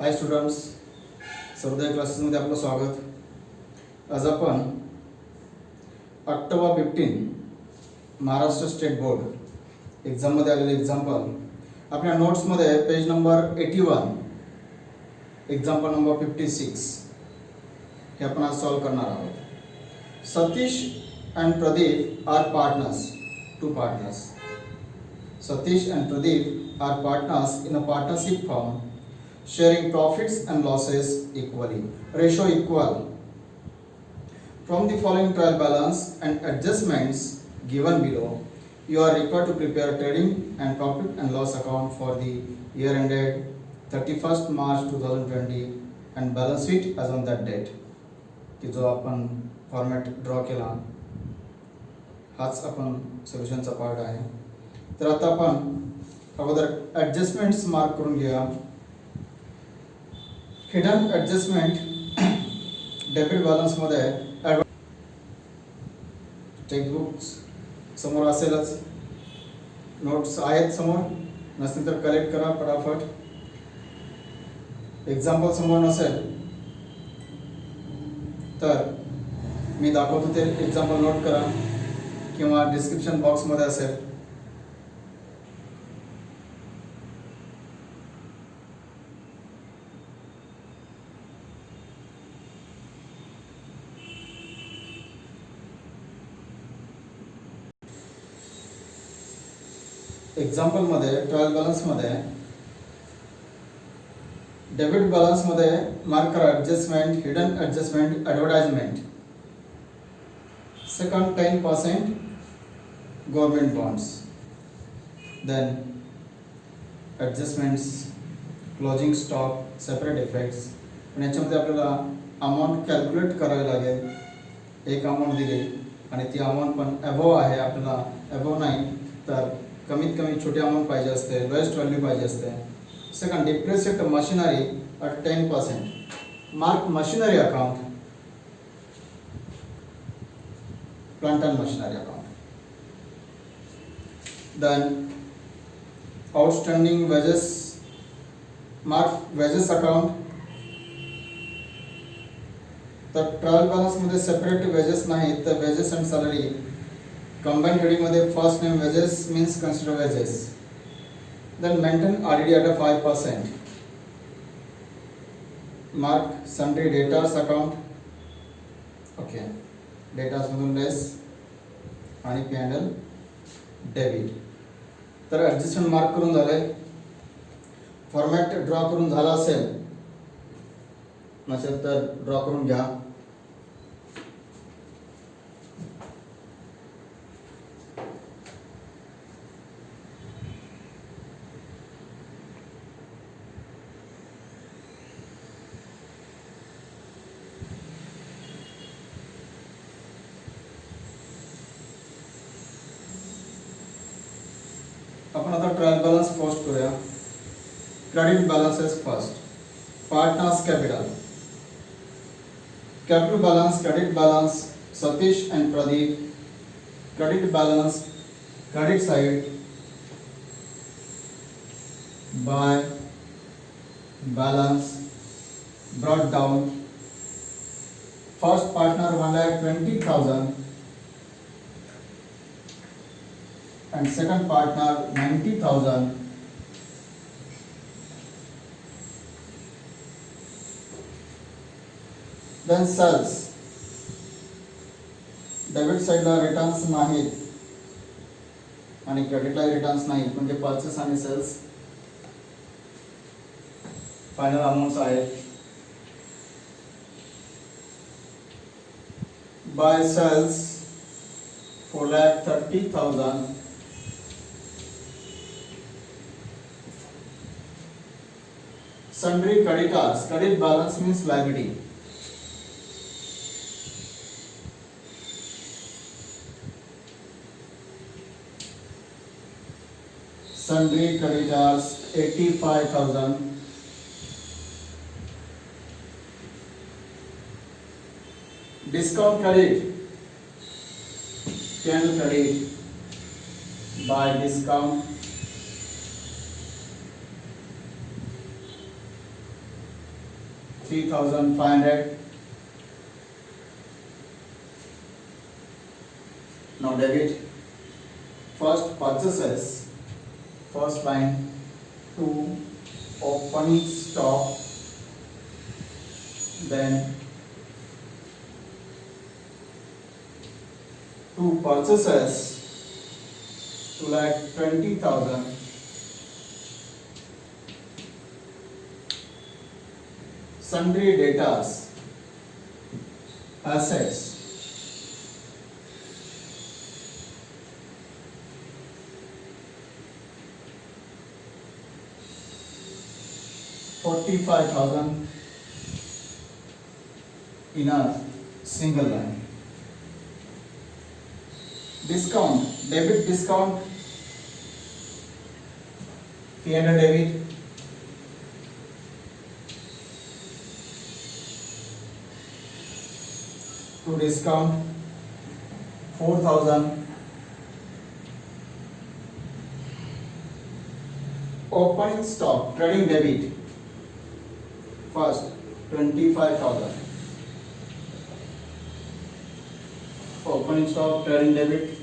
हाय students, Sarvodaya क्लासेसमध्ये आपलं स्वागत. आज आपण ऑक्टोबर 15 महाराष्ट्र स्टेट बोर्ड एक्झाममध्ये आलेले एक्झाम्पल आपल्या नोट्समध्ये पेज नंबर 81 एक्झाम्पल नंबर 56 हे आपण आज सॉल्व करणार आहोत. Satish and Pradeep are partners, two partners. Satish and Pradeep are partners in a partnership firm, sharing profits and losses equally. Ratio equal. From the following trial balance and adjustments given below, you are required to prepare trading and profit and loss account for the year ended 31st March 2020 and balance sheet as on that date. की जो आपण format draw केला हाच आपण सोल्युशनचा part आहे. तर आता आपण अगोदर ॲडजस्टमेंट्स मार्क करून घेऊया. हिडन ॲडजस्टमेंट डेबिट बॅलन्समध्ये टेक्स्टबुक्स समोर असेलच, नोट्स आहेत समोर, नसतील तर कलेक्ट करा फटाफट. एक्झाम्पल समोर नसेल तर मी दाखवतो ते एक्झाम्पल नोट करा किंवा डिस्क्रिप्शन बॉक्समध्ये असेल. एक्झाम्पलमध्ये ट्रायल बॅलन्समध्ये डेबिट बॅलन्समध्ये मार्क करा adjustment, hidden adjustment, advertisement. Second 10% government bonds. Then adjustments, closing stock, separate effects. पण याच्यामध्ये आपल्याला अमाऊंट कॅल्क्युलेट करावी लागेल. एक अमाऊंट दिली आणि ती अमाऊंट पण अबोव आहे, आपल्याला अबोव नाही तर कमीत कमी छोटी अमाऊंट पाहिजे असते, लोएस्ट व्हॅल्यू पाहिजे असते. Second depreciate machinery at 10%. Mark machinery account, plant and machinery account. Then outstanding wages, mark wages account. तर ट्रायल बॅलन्स मध्ये सेपरेट वेजेस नाही तर wages and salary combine heading मध्ये first name wages means consider wages. Then maintain RDD at 5%. Mark sundry debtors account. Okay, debtors मधून less आणि P&L debit. तर adjustment mark करून झाले. फॉर्मॅट ड्रॉ करून झाला असेल, नसेल तर ड्रॉ करून घ्या. आपण आता ट्रायल बॅलन्स पोस्ट करूया. Credit balances first. Partners capital. Capital balance, credit balance, Satish and Pradeep. Credit balance, credit side by balance brought down. First partner 1,20,000 and second partner 90,000. Then sells. Debit साइडला returns नाहीत आणि क्रेडिटला returns नाहीत, म्हणजे purchase आणि sales final amounts आहेत. By sales 4,30,000. Sundry creditors. Credit balance means liability. Sundry creditors 85,000. Discount credit can credit by discount. 3,500. Now debit. First purchases, first line, to opening stock, then to purchases 2,20,000, sundry debtors, assets, $45,000 in a single line. Discount, debit discount, 300 debit, to discount 4,000, opening stock, trading debit, first 25,000, opening stock, trading debit,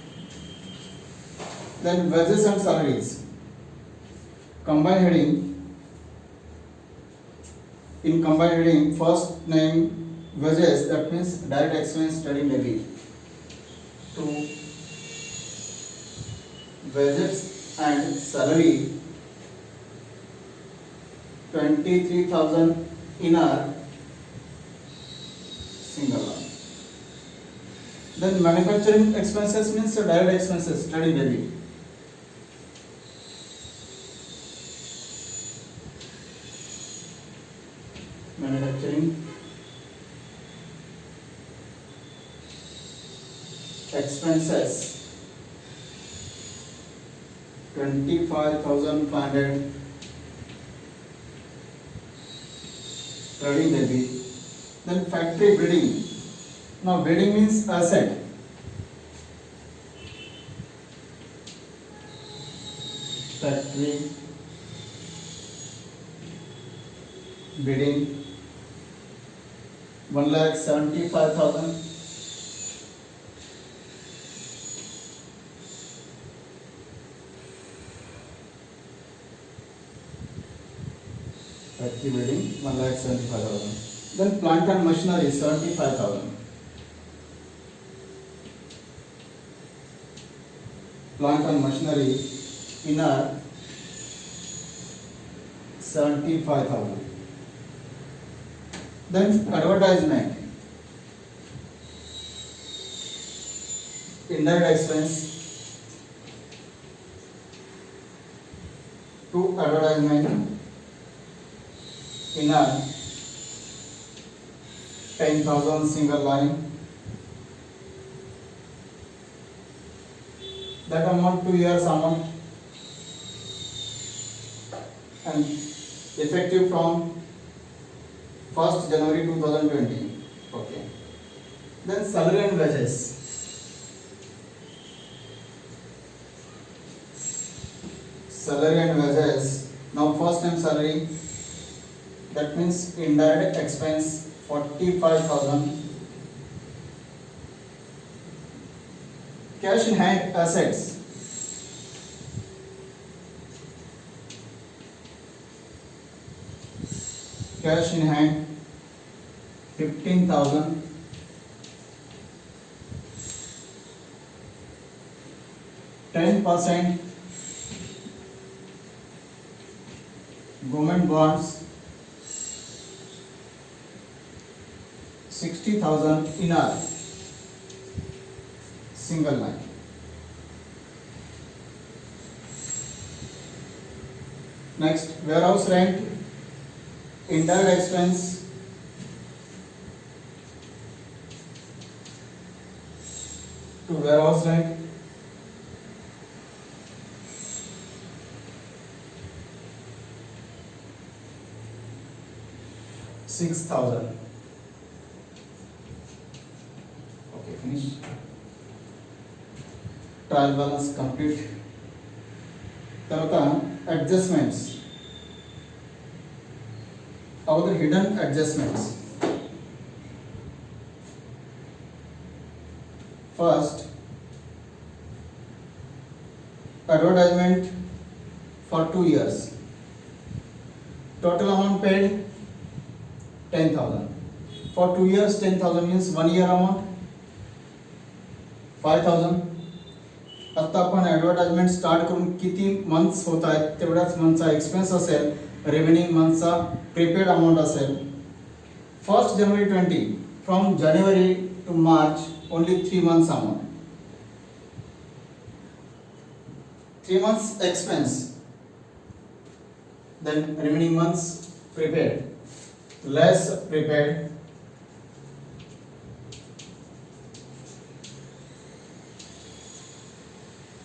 then wages and salaries, combined heading, in combined heading, first name wages, that means direct expense, trading debit, to wages and salary, 23,000 in a single line. Then manufacturing expenses means direct expenses, trading debit, manufacturing expenses 25,500, trading debit. Then factory building. Now building means asset. Factory building 1,75,000. Factory building 1,75,000. Then plant and machinery 75,000. Plant and machinery inner 75,000. Then advertisement, indirect expense to advertisement inner 10,000 single line. That amount 2 years amount and effective from 1st January 2020. Okay. Then salary and wages. Salary and wages. Now first name salary. That means indirect expense 45,000. Cash in hand assets. Cash in hand 15,000. %, government bonds 60,000 in a single line. Next, warehouse rent, indirect expense to warehouse rent $6,000. Okay, finish. Trial balance complete. తర్వాత adjustments. Other hidden adjustments. First, advertisement for 2 years. Total amount paid 10,000. For 2 years 10,000 means 1 year amount 5,000. आता आपण advertisement start करून किती months होत आहेत तेवढ्याच मंथचा expense असेल, रिमेनिंग मंथचा प्रीपेड अमाऊंट असेल. 1st January 20 फ्रॉम जानेवारी to March only 3 months amount. 3 months expense, then remaining months prepaid, less prepaid.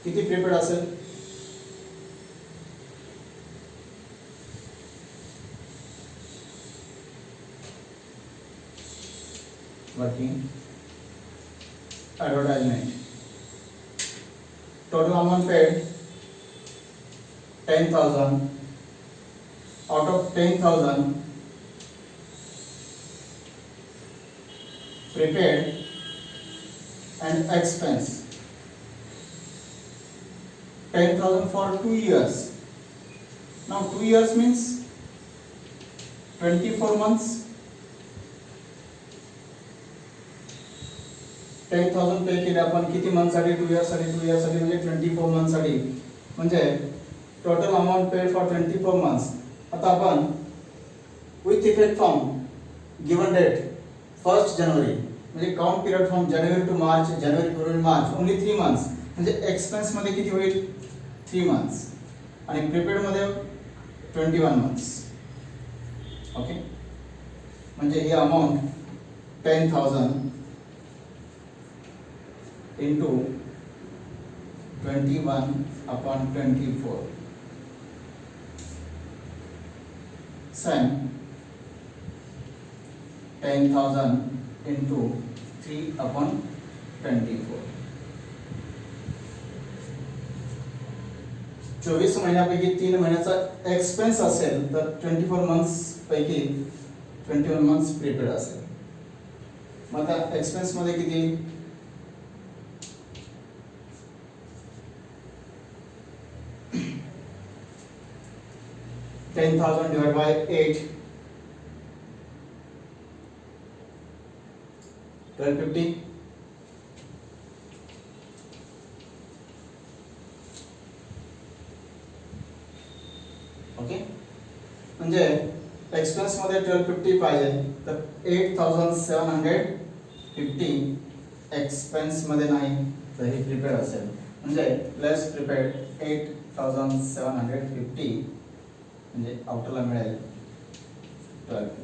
किती प्रीपेड असेल? Working advertisement. Total amount paid 10,000. Out of 10,000 prepaid and expense 10,000 for 2 years. Now 2 years means 24 months. 10,000 पे केले आपण किती month साठी? 2 years साठी. 2 years साठी म्हणजे 24 मंथ साठी, म्हणजे total amount paid for 24 months. आता आपण with effect from given date 1st January म्हणजे काउंट पिरियड फ्रॉम जानेवारी टू मार्च, जानेवारी फेब्रुवारी मार्च ओनली 3 months, म्हणजे एक्सपेन्स मध्ये किती होईल? 3 months आणि प्रीपेड मध्ये 21 months. ओके, म्हणजे ही amount 10,000 into 21 upon 24. Same 10,000 into 3 upon 24. 24 महिन्यापैकी 3 महिन्याचा एक्सपेन्स असेल तर 24 मंथ्स पैकी 21 मंथ्स प्रीपेड असेल. मग आता एक्सपेन्स मध्ये किती? 10,000 divided by 8, 1250. ओके, म्हणजे एक्सपेन्स मध्ये 1250 पाहिजे तर 8,750 एक्सपेन्स मध्ये नाही तर हे प्रीपेड असेल, म्हणजे लेस प्रीपेड 8,750 म्हणजे आउटरला मिळेल 1250.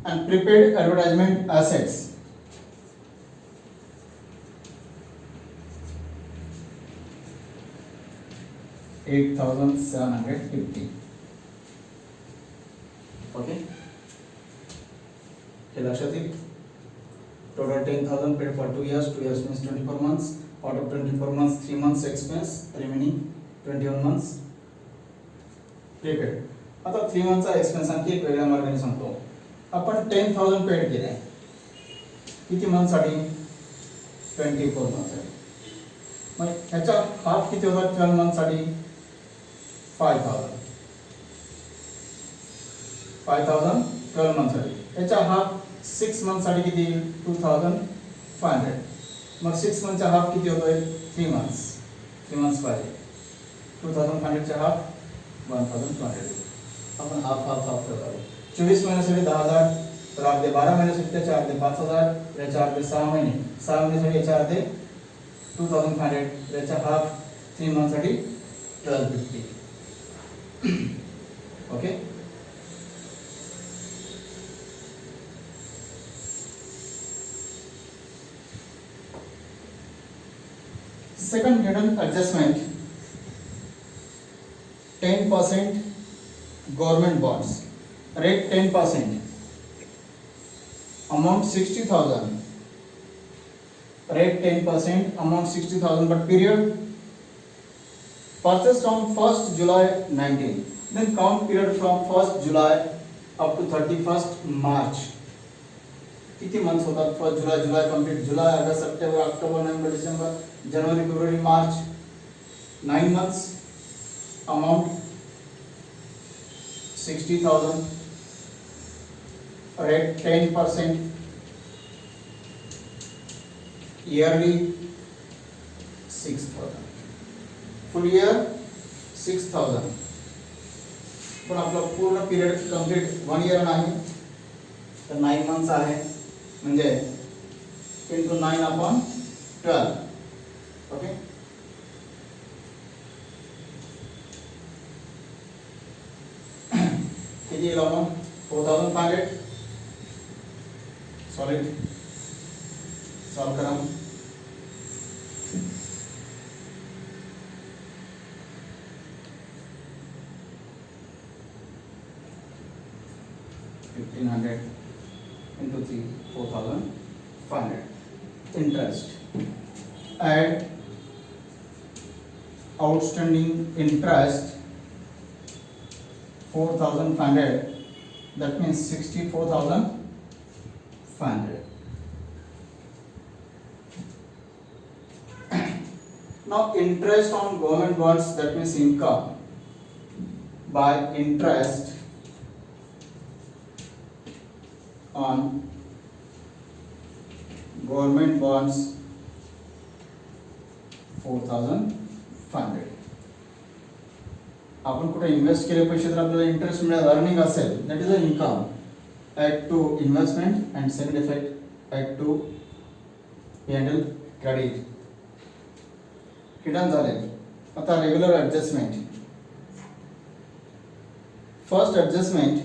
and prepaid advertisement assets. $8,750. Okay, हे लक्षात येईल. Total 10,000 paid for 2 years. 2 years means 24 months. Out of 24 months, 3 months expense, remaining 21 months prepaid. आता 3 months एक्सपेन्स आणखी एक वेगळ्या मार्गाने सांगतो. आपण 10,000 पेड केले किती मंथ साठी? 24 मंथ साठी. मग ह्याचा हाफ किती होता 12 मंथ साठी? 5,000 12 मंथ साठी. ह्याचा हाफ 6 मंथ साठी किती? 2,500. मग 6 मंथचा हाफ किती होतोय? 3 months. 3 months पाहिजे. 2,500 चा हाफ 1,200. आपण हाफ करतो. 24 महिन्यासाठी 10,000, तर अर्धे 12 महिन्यासाठी त्याचे अर्धे 5,000, याच्या अर्धे 6 महिने, 6 महिन्यासाठी याच्या अर्धे 2,500, याच्या हाफ 3 मंथ साठी 1250. Okay, second hidden adjustment, 10% government bonds, rate 10%, amount 60,000, rate 10%, amount 60,000, but period purchased on 1st July 19. Then count period from 1st July up to 31st March. किती मंथ्स होतात? 1st July, July complete, July, August, September, October, November, December, January, February, March. 9 months. Amount 60,000. Rate 10%. Yearly 6,000. Full year 6,000. पण आपला पूर्ण period complete 1 year नाही तर 9 months आहे म्हणजे into 9/12. Okay. किती येईल अमाउंट? 4,500. सॉलिड सॉल्व करा. $1,500 into 3, 4,500. Interest. Add outstanding interest 4,500. That means 64,500. Now interest on government bonds, that means income by interest on government bonds 4,500. आपण कुठे इन्व्हेस्ट केले पैसे तर आपल्याला इंटरेस्ट मिळेल, अर्निंग असेल, that is a income. Add to investment and second effect add to P&L credit. Done झाले. आता regular adjustment. First adjustment,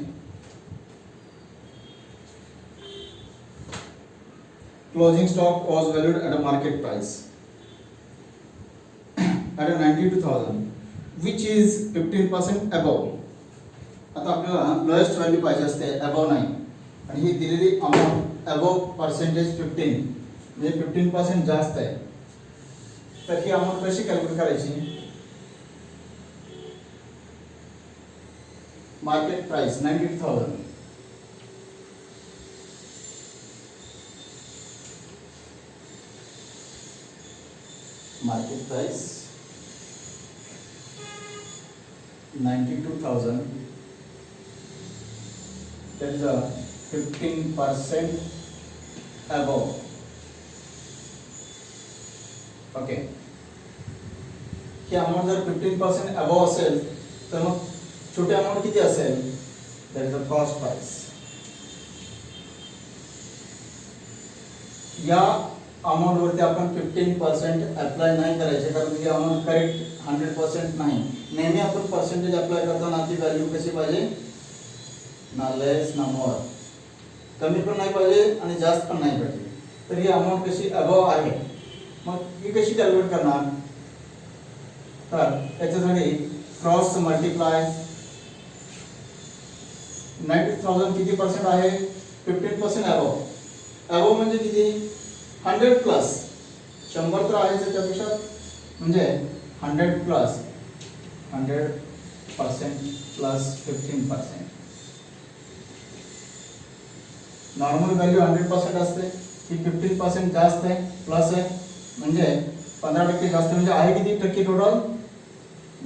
closing stock was valued at a market price at a 92,000 which is 15% above. आता आपल्याला lowest value पाहिजे असते, above नाही, आणि ही दिलेली amount above percentage 15 म्हणजे 15% जास्त आहे. तर ही अमाउंट कशी कॅल्क्युलेट करायची? Market price 92,000. Market price 92,000. That is a 15% above. Okay. He amount जर 15% above असेल तर मग छोटी अमाउंट किती असेल? That is a cost price. या अमाउंट वरती आपण 15% अप्लाय नाही करायचे, कारण की अमाउंट करेक्ट 100% नाही. नेहमी आपण पर्सेंटेज अप्लाय करताना ती व्हॅल्यू कशी पाहिजे? ना लेस ना मोर, कमी पण नाही पाहिजे आणि जास्त पण नाही पाहिजे. तर ही अमाउंट कशी अबव आहे, मग ही कशी कॅल्क्युलेट करणार? तर त्याच्यासाठी क्रॉस मल्टिप्लाय 90,000 किती पर्सेंट आहे? 15% अबव. अबव म्हणजे किती? 100 प्लस 100 तर आहे त्याच्यापेक्षा, म्हणजे 100 प्लस 100% प्लस 15%. नॉर्मल व्हॅल्यू 100% असते, ही 15% जास्त आहे, प्लस आहे म्हणजे 15% जास्त, म्हणजे आहे किती टक्के total?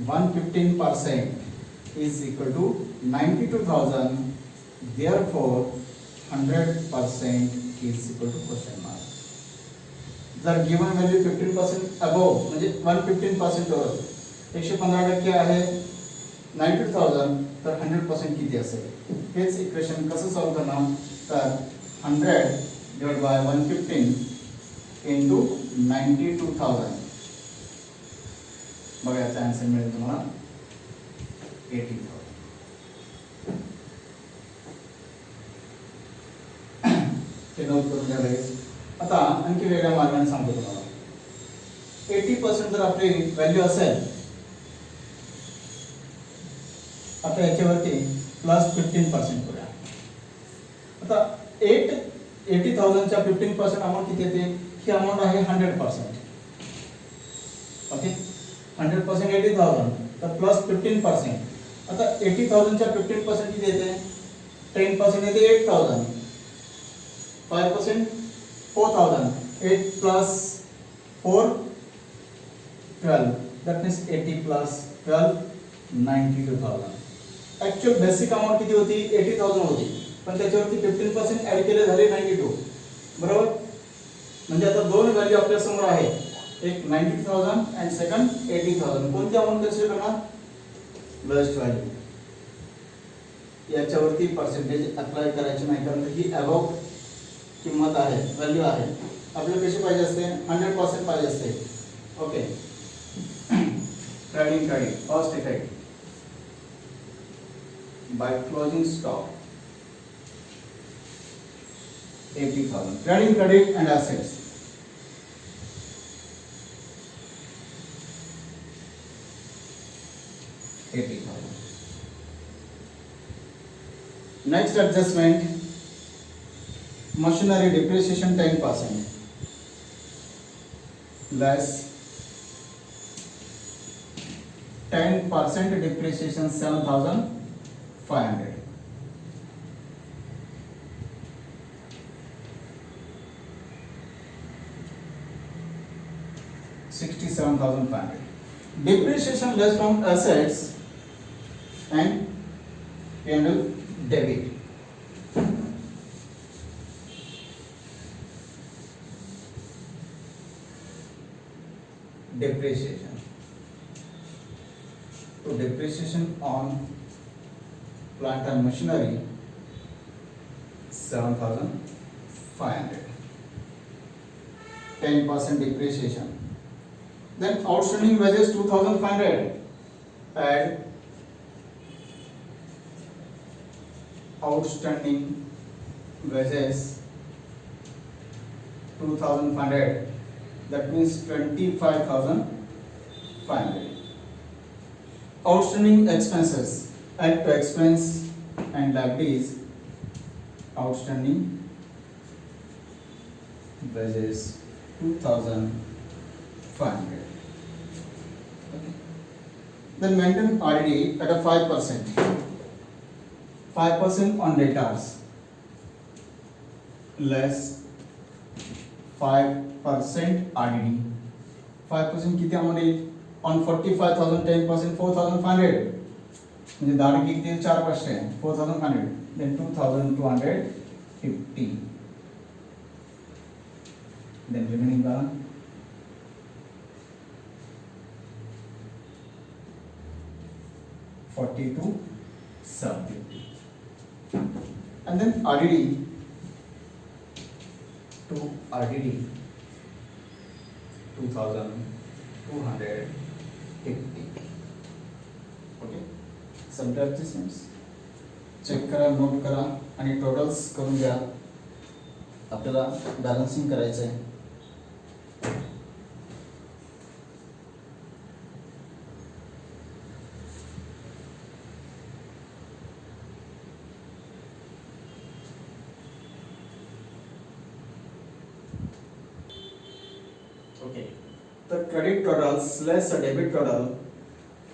115% is equal to 92,000. Therefore 100% is equal to question mark. जर गिवन व्हॅल्यू 15% अबव म्हणजे 115% वर 115% आहे 92,000, तर 100% किती असेल? हेच इक्वेशन कसं सॉल्व करणार? तर 100 डिवाइड बाय 115 into 92,000. बघा याचा आन्सर मिळेल तुम्हाला 80,000. ते नोट करून घ्या लगेच. आता आणखी वेगळ्या मार्गाने सांगतो तुम्हाला. 80% जर आपली व्हॅल्यू असेल, आता याच्यावरती प्लस 15% करूया. आता 80,000 च्या 15% अमाउंट किती येते? ही अमाउंट आहे 100%. ओके, 100% 80,000 तर प्लस 15%. आता 80,000 च्या 15% किती येते? 10% येते 8,000. 5% 4,000. 8 plus 4 12. That means 80 plus 12 92,000. Actual basic amount किती होती? 80,000 होती, पण त्याच्यावरती 15% ऍड केले झाले 92. बरोबर? म्हणजे आता दोन व्हॅल्यू आपल्या समोर आहे, एक 92,000 अँड सेकंड 80,000. कोणती अमाउंट कन्सिडर करणार? Lowest value. याच्यावरती पर्सेंटेज अप्लाय करायचे नाही, कारण ही अबाव किंमत आहे, व्हॅल्यू आहे. आपल्याला कशी पाहिजे असते? 100% पाहिजे असते. Okay. Trading credit cost effect by closing stock 80,000. Trading credit and assets. Next adjustment, machinery depreciation 10%, less 10% depreciation 7,500. $67,500. Depreciation less from assets and P&L debit. Depreciation. So depreciation on plant and machinery 7,500. 10% depreciation. Then outstanding wages 2,500. Add outstanding wages 2,500. That means 25,500. Outstanding expenses. Add to expense and liabilities. Outstanding wages 2,500. Okay. Then maintain RD at a 5%. 5% on debtors. Less 5% RD. 5% किती amount येईल? On 45,000 10% 4,500. म्हणजे 10 टक्के किती? 4% 4,500. Then 2,250. Then remaining balance 42,750. And then RDD to RDD 2,250. Okay. Some adjustments. Check करा, note करा आणि totals करून घ्या. आपल्याला बॅलन्सिंग करायचं आहे. Okay. The credit totals less a debit total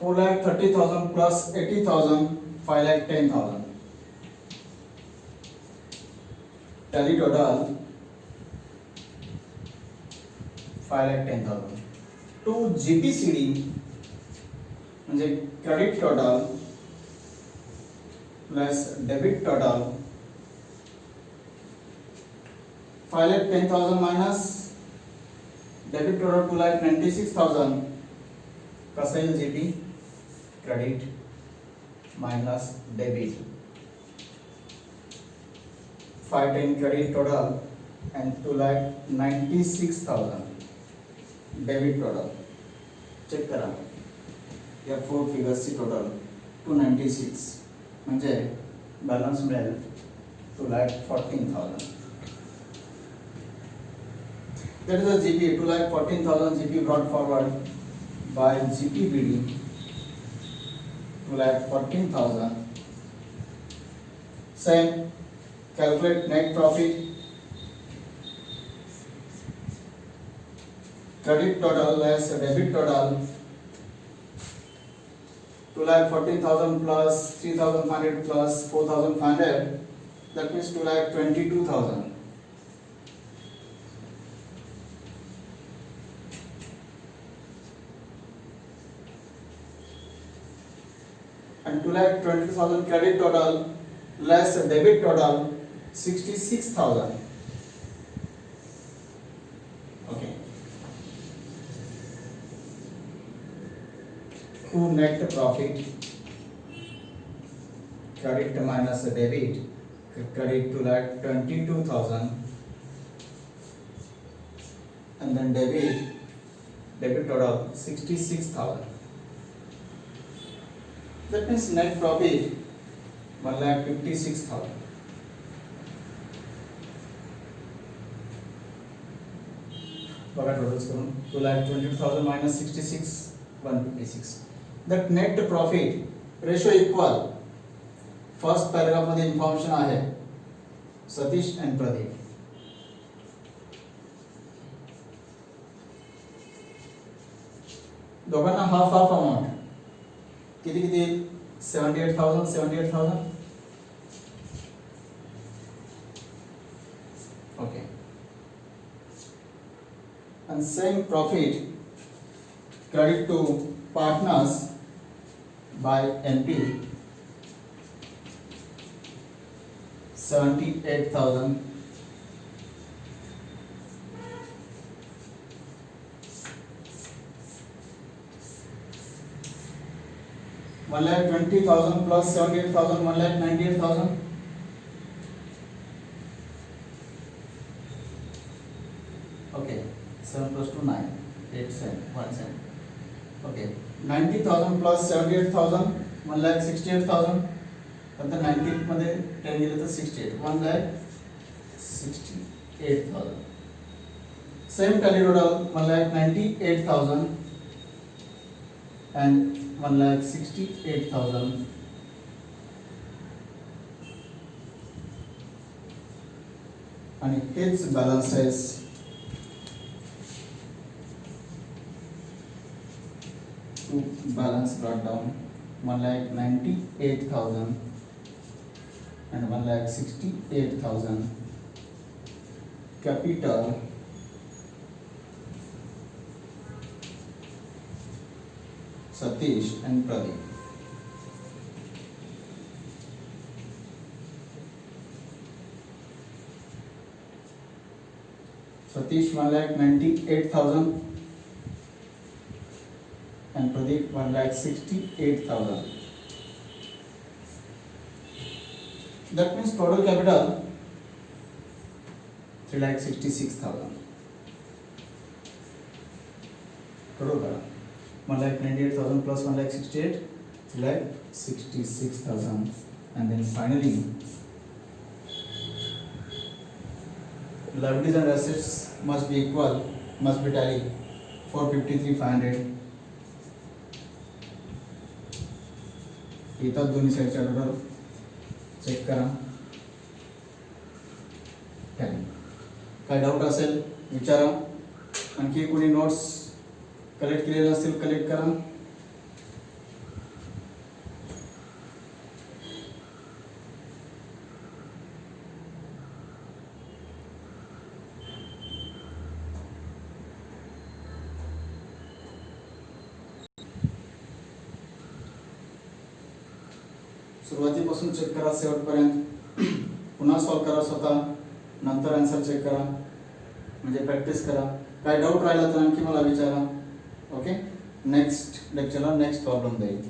4,30,000 plus 80,000 5,10,000. Tally total 5,10,000. To GPCD म्हणजे credit total plus debit total 5,10,000 minus debit total 2,96,000. कसा येईल GP? Credit minus debit. 510 credit total and 2,96,000 debit total. Check करा या 4 फिगर्सची total 296 म्हणजे balance मिळेल 2,14,000. That is the GP 2,14,000 GP brought forward by GPBD 2,14,000. Same, calculate net profit. Credit total less debit total 2,14,000 plus 3,500 plus 4,500, that means 2,22,000. And 2,22,000 credit total less debit total 66,000. Okay. To net profit, credit minus debit, credit 2,22,000 and then debit total 66,000. That means net profit 1,56,000. बघा totals करून 2,22,000 minus 66, 156. That net profit ratio equal. First paragraph मध्ये information आहे Satish and Pradeep. दोघांना half amount किती 78,000. Okay. And same profit credit to partners by NP 78,000. One lakh 20,000 plus 78,000, 1,98,000. Okay, 7 plus 2 9, 8 7 1 7. Okay, 90,000 plus 78,000, 1,68,000. आता 90 मध्ये 10 गेले तर 68, 1,68,000. Same tally total 1,98,000 and 1,68,000. And its balances to balance brought down 1,98,000 and 1,68,000. Capital Satish and Pradeep. Satish 1,98,000 and Pradeep 1,68,000. That means total capital 3,66,000. Total capital 1,98,000 plus 1,68,000, 3,66,000, and then finally liabilities and assets must be equal, must be tally 453,500. येतात दोन्ही साईडच्या total check करा. काय doubt असेल विचारा. आणखी कोणी notes collect केलेले असतील कलेक्ट करा. सुरुवातीपासून चेक करा शेवटपर्यंत. पुन्हा सॉल्व करा स्वतः, नंतर आन्सर चेक करा, म्हणजे प्रॅक्टिस करा. काय डाऊट राहिला तर आणखी मला विचारा. ओके, नेक्स्ट लेक्चरला नेक्स्ट प्रॉब्लेम देईल.